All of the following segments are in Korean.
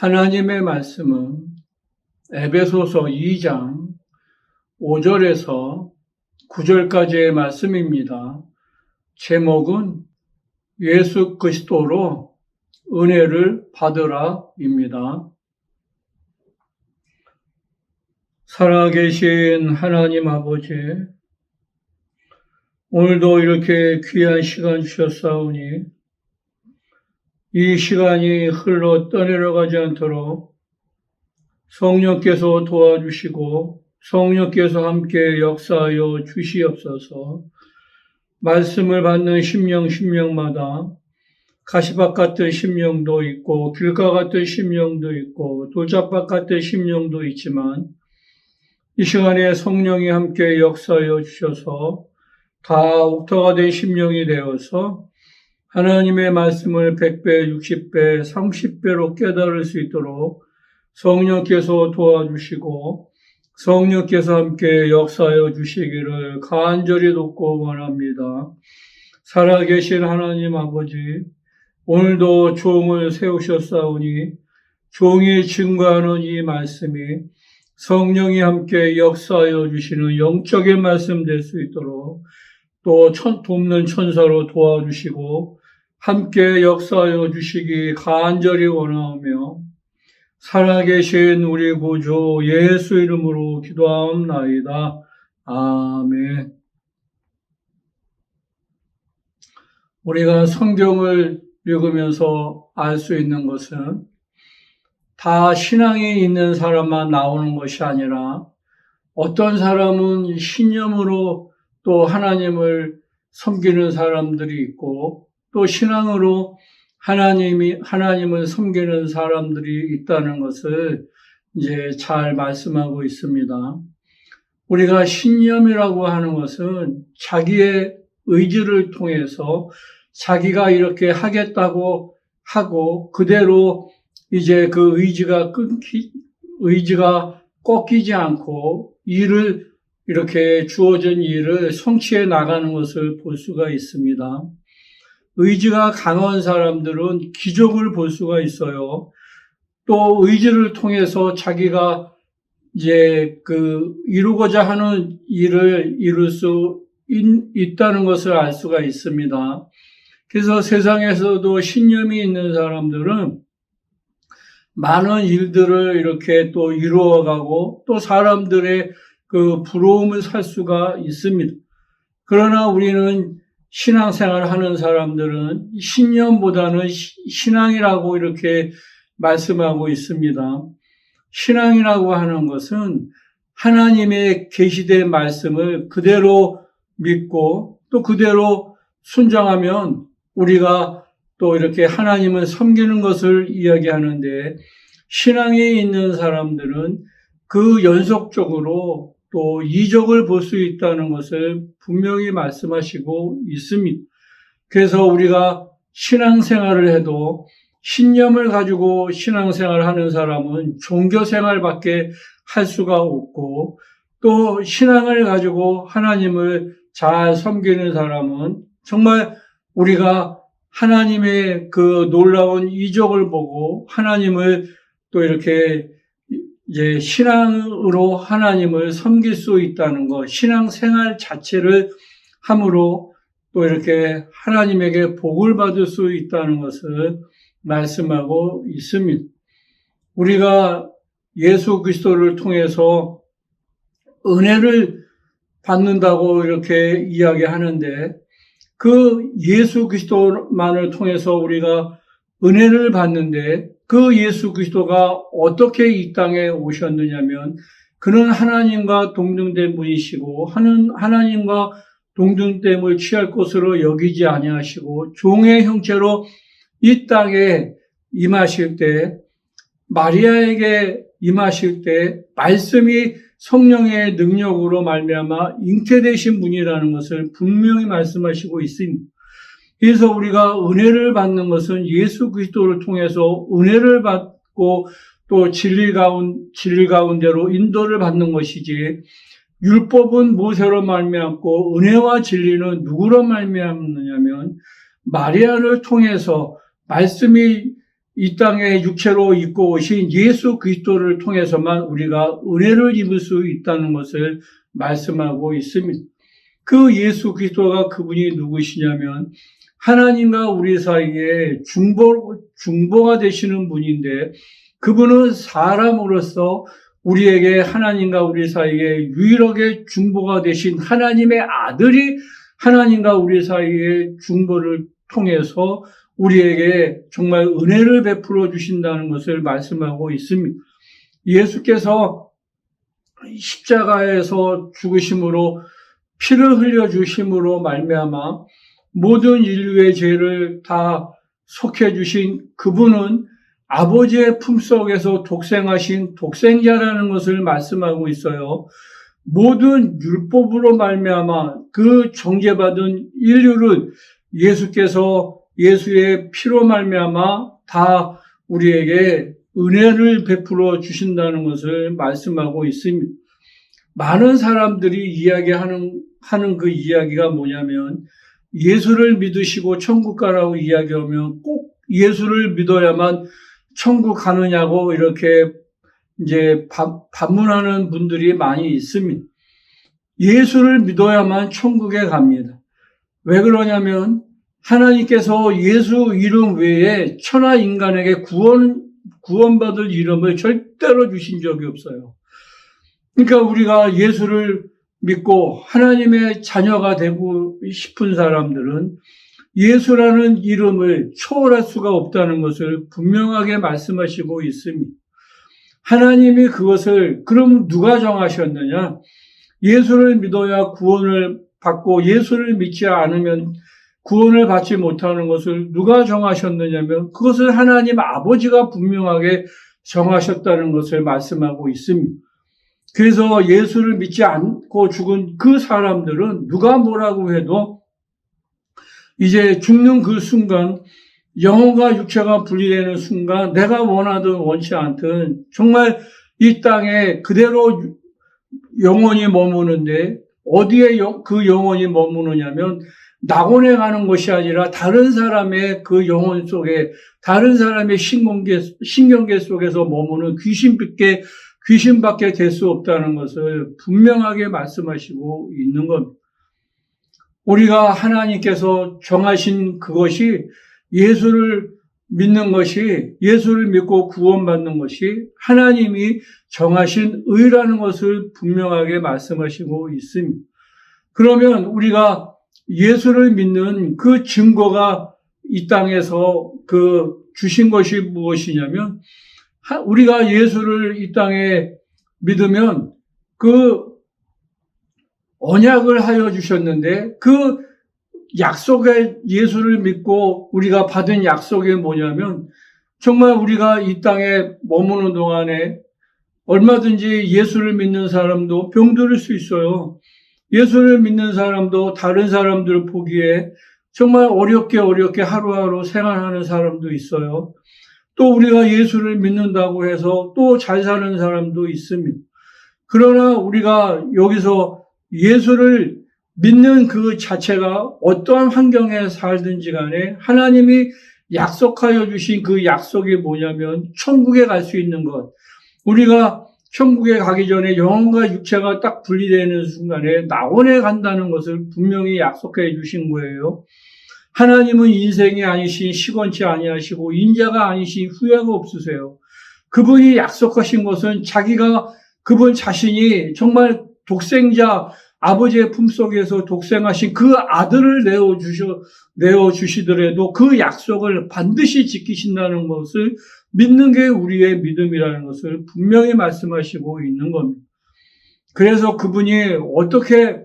하나님의 말씀은 에베소서 2장 5절에서 9절까지의 말씀입니다. 제목은 예수 그리스도로 은혜를 받으라입니다. 살아계신 하나님 아버지, 오늘도 이렇게 귀한 시간 주셨사오니 이 시간이 흘러 떠내려가지 않도록 성령께서 도와주시고 성령께서 함께 역사하여 주시옵소서. 말씀을 받는 심령마다 가시밭 같은 심령도 있고 길가 같은 심령도 있고 돌짝밭 같은 심령도 있지만 이 시간에 성령이 함께 역사하여 주셔서 다 옥토가 된 심령이 되어서 하나님의 말씀을 100배, 60배, 30배로 깨달을 수 있도록 성령께서 도와주시고 성령께서 함께 역사하여 주시기를 간절히 돕고 원합니다. 살아계신 하나님 아버지, 오늘도 종을 세우셨사오니 종이 증거하는 이 말씀이 성령이 함께 역사하여 주시는 영적인 말씀 될 수 있도록 또 돕는 천사로 도와주시고 함께 역사하여 주시기 간절히 원하오며 살아계신 우리 구주 예수 이름으로 기도하옵나이다. 아멘. 우리가 성경을 읽으면서 알 수 있는 것은 다 신앙이 있는 사람만 나오는 것이 아니라 어떤 사람은 신념으로 또 하나님을 섬기는 사람들이 있고 또 신앙으로 하나님을 섬기는 사람들이 있다는 것을 이제 잘 말씀하고 있습니다. 우리가 신념이라고 하는 것은 자기의 의지를 통해서 자기가 이렇게 하겠다고 하고 그대로 이제 그 의지가 꺾이지 않고 이렇게 주어진 일을 성취해 나가는 것을 볼 수가 있습니다. 의지가 강한 사람들은 기적을 볼 수가 있어요. 또 의지를 통해서 자기가 이제 이루고자 하는 일을 이룰 수 있다는 것을 알 수가 있습니다. 그래서 세상에서도 신념이 있는 사람들은 많은 일들을 이렇게 또 이루어가고 또 사람들의 부러움을 살 수가 있습니다. 그러나 우리는 신앙생활을 하는 사람들은 신념보다는 신앙이라고 이렇게 말씀하고 있습니다. 신앙이라고 하는 것은 하나님의 계시된 말씀을 그대로 믿고 또 그대로 순종하면 우리가 또 이렇게 하나님을 섬기는 것을 이야기하는데 신앙이 있는 사람들은 그 연속적으로 또 이적을 볼 수 있다는 것을 분명히 말씀하시고 있습니다. 그래서 우리가 신앙생활을 해도 신념을 가지고 신앙생활을 하는 사람은 종교생활밖에 할 수가 없고 또 신앙을 가지고 하나님을 잘 섬기는 사람은 정말 우리가 하나님의 그 놀라운 이적을 보고 하나님을 또 이렇게 이제 신앙으로 하나님을 섬길 수 있다는 것, 신앙생활 자체를 함으로 또 이렇게 하나님에게 복을 받을 수 있다는 것을 말씀하고 있습니다. 우리가 예수 그리스도를 통해서 은혜를 받는다고 이렇게 이야기하는데 그 예수 그리스도만을 통해서 우리가 은혜를 받는데 그 예수 그리스도가 어떻게 이 땅에 오셨느냐면 그는 하나님과 동등된 분이시고 하나님과 동등됨을 취할 것으로 여기지 아니하시고 종의 형체로 이 땅에 임하실 때 마리아에게 임하실 때 말씀이 성령의 능력으로 말미암아 잉태되신 분이라는 것을 분명히 말씀하시고 있습니다. 그래서 우리가 은혜를 받는 것은 예수 그리스도를 통해서 은혜를 받고 또 진리 가운데로 인도를 받는 것이지 율법은 모세로 말미암고 은혜와 진리는 누구로 말미암느냐면 마리아를 통해서 말씀이 이 땅에 육체로 입고 오신 예수 그리스도를 통해서만 우리가 은혜를 입을 수 있다는 것을 말씀하고 있습니다. 그 예수 그리스도가 그분이 누구시냐면 하나님과 우리 사이에 중보가 되시는 분인데 그분은 사람으로서 우리에게 하나님과 우리 사이에 유일하게 중보가 되신 하나님의 아들이 하나님과 우리 사이의 중보를 통해서 우리에게 정말 은혜를 베풀어 주신다는 것을 말씀하고 있습니다. 예수께서 십자가에서 죽으심으로 피를 흘려 주심으로 말미암아 모든 인류의 죄를 다 속해 주신 그분은 아버지의 품속에서 독생하신 독생자라는 것을 말씀하고 있어요. 모든 율법으로 말미암아 그 정죄받은 인류를 예수께서 예수의 피로 말미암아 다 우리에게 은혜를 베풀어 주신다는 것을 말씀하고 있습니다. 많은 사람들이 이야기하는 그 이야기가 뭐냐면 예수를 믿으시고 천국 가라고 이야기하면 꼭 예수를 믿어야만 천국 가느냐고 이렇게 이제 반문하는 분들이 많이 있습니다. 예수를 믿어야만 천국에 갑니다. 왜 그러냐면 하나님께서 예수 이름 외에 천하 인간에게 구원받을 이름을 절대로 주신 적이 없어요. 그러니까 우리가 예수를 믿고 하나님의 자녀가 되고 싶은 사람들은 예수라는 이름을 초월할 수가 없다는 것을 분명하게 말씀하시고 있습니다. 하나님이 그것을 그럼 누가 정하셨느냐? 예수를 믿어야 구원을 받고 예수를 믿지 않으면 구원을 받지 못하는 것을 누가 정하셨느냐면 그것을 하나님 아버지가 분명하게 정하셨다는 것을 말씀하고 있습니다. 그래서 예수를 믿지 않고 죽은 그 사람들은 누가 뭐라고 해도 이제 죽는 그 순간 영혼과 육체가 분리되는 순간 내가 원하든 원치 않든 정말 이 땅에 그대로 영혼이 머무는데 어디에 그 영혼이 머무느냐면 낙원에 가는 것이 아니라 다른 사람의 그 영혼 속에 다른 사람의 신경계 속에서 머무는 귀신밖에 될 수 없다는 것을 분명하게 말씀하시고 있는 겁니다. 우리가 하나님께서 정하신 그것이 예수를 믿는 것이 예수를 믿고 구원받는 것이 하나님이 정하신 의라는 것을 분명하게 말씀하시고 있습니다. 그러면 우리가 예수를 믿는 그 증거가 이 땅에서 그 주신 것이 무엇이냐면 우리가 예수를 이 땅에 믿으면 그 언약을 하여 주셨는데 그 약속에 예수를 믿고 우리가 받은 약속이 뭐냐면 정말 우리가 이 땅에 머무는 동안에 얼마든지 예수를 믿는 사람도 병들을 수 있어요. 예수를 믿는 사람도 다른 사람들을 보기에 정말 어렵게 하루하루 생활하는 사람도 있어요. 또 우리가 예수를 믿는다고 해서 또 잘 사는 사람도 있습니다. 그러나 우리가 여기서 예수를 믿는 그 자체가 어떠한 환경에 살든지 간에 하나님이 약속하여 주신 그 약속이 뭐냐면 천국에 갈 수 있는 것. 우리가 천국에 가기 전에 영혼과 육체가 딱 분리되는 순간에 낙원에 간다는 것을 분명히 약속해 주신 거예요. 하나님은 인생이 아니신 시건치 아니하시고 인자가 아니신 후회가 없으세요. 그분이 약속하신 것은 그분 자신이 정말 독생자 아버지의 품속에서 독생하신 그 아들을 내어주시더라도 그 약속을 반드시 지키신다는 것을 믿는 게 우리의 믿음이라는 것을 분명히 말씀하시고 있는 겁니다. 그래서 그분이 어떻게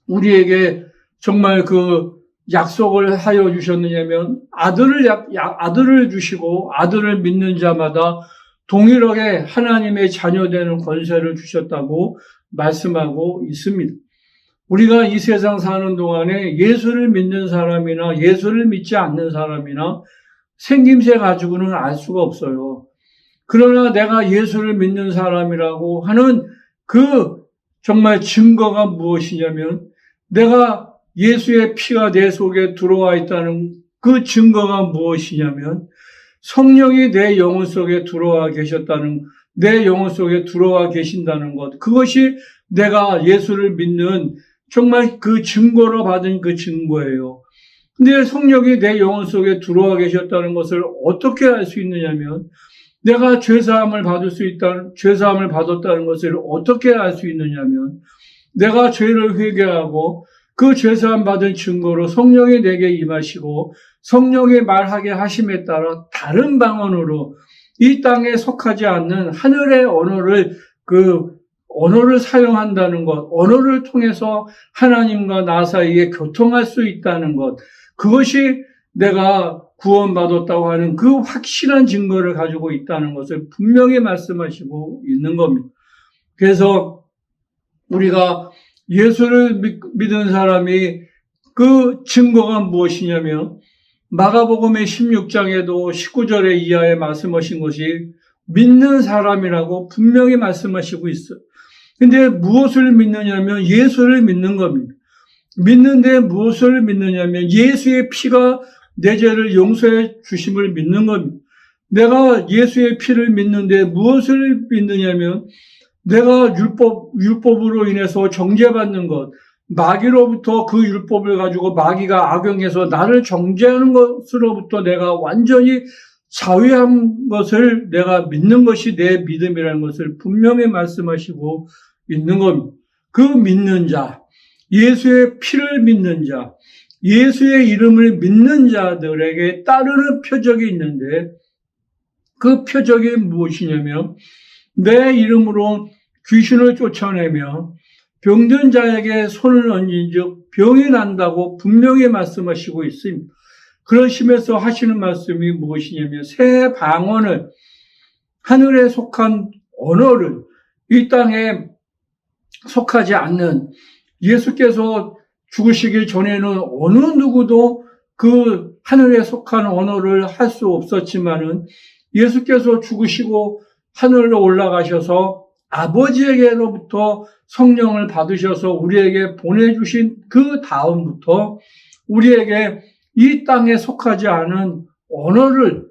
우리에게 정말 그 약속을 하여 주셨느냐면 아들을 주시고 아들을 믿는 자마다 동일하게 하나님의 자녀되는 권세를 주셨다고 말씀하고 있습니다. 우리가 이 세상 사는 동안에 예수를 믿는 사람이나 예수를 믿지 않는 사람이나 생김새 가지고는 알 수가 없어요. 그러나 내가 예수를 믿는 사람이라고 하는 그 정말 증거가 무엇이냐면 내가 예수의 피가 내 속에 들어와 있다는 그 증거가 무엇이냐면 성령이 내 영혼 속에 들어와 계셨다는, 내 영혼 속에 들어와 계신다는 것. 그것이 내가 예수를 믿는 정말 그 증거로 받은 그 증거예요. 근데 성령이 내 영혼 속에 들어와 계셨다는 것을 어떻게 알 수 있느냐면, 내가 죄사함을 받았다는 것을 어떻게 알 수 있느냐면, 내가 죄를 회개하고 그 죄사함 받은 증거로 성령이 내게 임하시고 성령이 말하게 하심에 따라 다른 방언으로 이 땅에 속하지 않는 하늘의 언어를 사용한다는 것, 언어를 통해서 하나님과 나 사이에 교통할 수 있다는 것, 그것이 내가 구원받았다고 하는 그 확실한 증거를 가지고 있다는 것을 분명히 말씀하시고 있는 겁니다. 그래서 우리가 예수를 믿은 사람이 그 증거가 무엇이냐면, 마가복음의 16장에도 19절에 이하에 말씀하신 것이 믿는 사람이라고 분명히 말씀하시고 있어요. 근데 무엇을 믿느냐면 예수를 믿는 겁니다. 믿는데 무엇을 믿느냐면 예수의 피가 내 죄를 용서해 주심을 믿는 겁니다. 내가 예수의 피를 믿는데 무엇을 믿느냐면 내가 율법으로 인해서 정죄받는 것, 마귀로부터 그 율법을 가지고 마귀가 악용해서 나를 정죄하는 것으로부터 내가 완전히 자유한 것을 내가 믿는 것이 내 믿음이라는 것을 분명히 말씀하시고 있는 겁니다. 그 믿는 자, 예수의 피를 믿는 자, 예수의 이름을 믿는 자들에게 따르는 표적이 있는데, 그 표적이 무엇이냐면 내 이름으로 귀신을 쫓아내며 병든 자에게 손을 얹은즉 병이 난다고 분명히 말씀하시고 있습니다. 그러시면서 하시는 말씀이 무엇이냐면 새 방언을, 하늘에 속한 언어를, 이 땅에 속하지 않는, 예수께서 죽으시기 전에는 어느 누구도 그 하늘에 속한 언어를 할 수 없었지만은 예수께서 죽으시고 하늘로 올라가셔서 아버지에게로부터 성령을 받으셔서 우리에게 보내주신 그 다음부터 우리에게 이 땅에 속하지 않은 언어를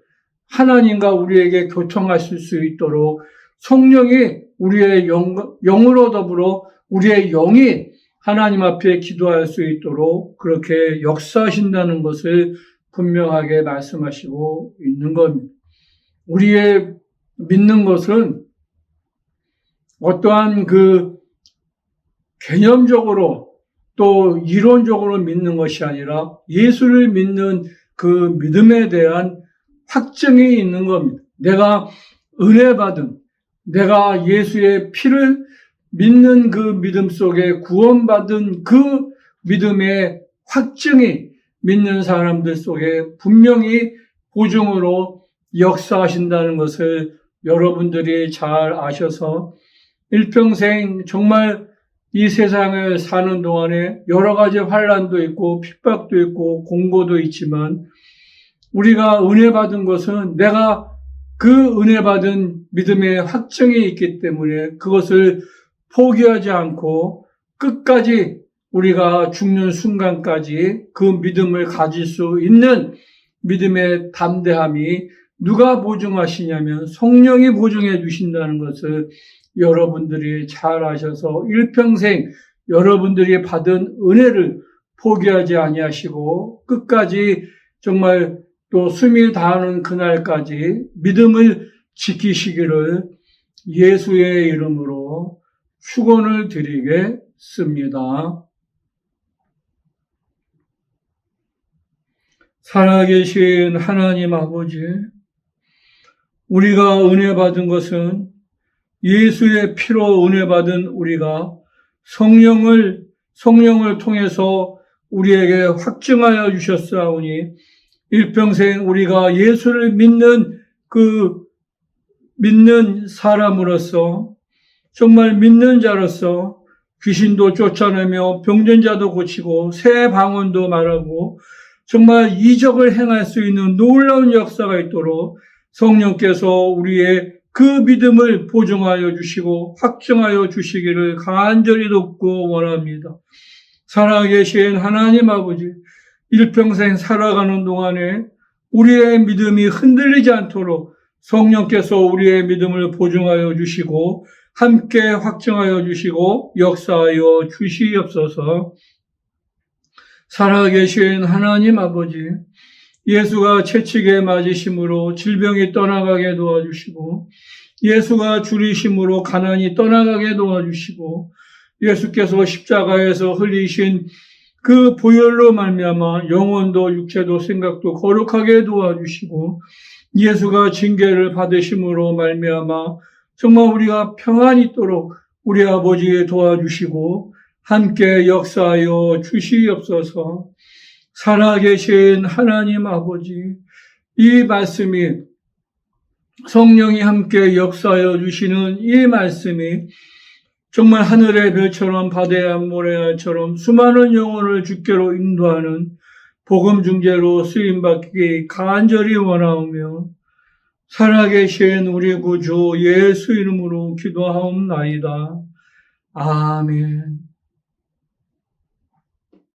하나님과 우리에게 교통하실 수 있도록 성령이 우리의 영으로 더불어 우리의 영이 하나님 앞에 기도할 수 있도록 그렇게 역사하신다는 것을 분명하게 말씀하시고 있는 겁니다. 우리의 믿는 것은 어떠한 그 개념적으로 또 이론적으로 믿는 것이 아니라 예수를 믿는 그 믿음에 대한 확증이 있는 겁니다. 내가 은혜 받은, 내가 예수의 피를 믿는 그 믿음 속에 구원받은 그 믿음의 확증이 믿는 사람들 속에 분명히 보증으로 역사하신다는 것을 여러분들이 잘 아셔서 일평생 정말 이 세상을 사는 동안에 여러 가지 환난도 있고 핍박도 있고 공고도 있지만 우리가 은혜 받은 것은 내가 그 은혜 받은 믿음의 확증이 있기 때문에 그것을 포기하지 않고 끝까지 우리가 죽는 순간까지 그 믿음을 가질 수 있는 믿음의 담대함이 누가 보증하시냐면 성령이 보증해 주신다는 것을 여러분들이 잘 아셔서 일평생 여러분들이 받은 은혜를 포기하지 아니하시고 끝까지 정말 또 숨이 다하는 그날까지 믿음을 지키시기를 예수의 이름으로 축원을 드리겠습니다. 살아계신 하나님 아버지, 우리가 은혜 받은 것은 예수의 피로 은혜 받은 우리가 성령을 통해서 우리에게 확증하여 주셨사오니 일평생 우리가 예수를 믿는 사람으로서 정말 믿는 자로서 귀신도 쫓아내며 병든 자도 고치고 새 방언도 말하고 정말 이적을 행할 수 있는 놀라운 역사가 있도록 성령께서 우리의 그 믿음을 보증하여 주시고 확증하여 주시기를 간절히 돕고 원합니다. 살아계신 하나님 아버지, 일평생 살아가는 동안에 우리의 믿음이 흔들리지 않도록 성령께서 우리의 믿음을 보증하여 주시고 함께 확증하여 주시고 역사하여 주시옵소서. 살아계신 하나님 아버지, 예수가 채찍에 맞으심으로 질병이 떠나가게 도와주시고 예수가 줄이심으로 가난이 떠나가게 도와주시고 예수께서 십자가에서 흘리신 그 보혈로 말미암아 영혼도 육체도 생각도 거룩하게 도와주시고 예수가 징계를 받으심으로 말미암아 정말 우리가 평안이 있도록 우리 아버지 도와주시고 함께 역사하여 주시옵소서. 살아계신 하나님 아버지, 이 말씀이 성령이 함께 역사하여 주시는 이 말씀이 정말 하늘의 별처럼 바다의 모래알처럼 수많은 영혼을 주께로 인도하는 복음 중재로 쓰임받기 간절히 원하오며 살아계신 우리 구주 예수 이름으로 기도하옵나이다. 아멘.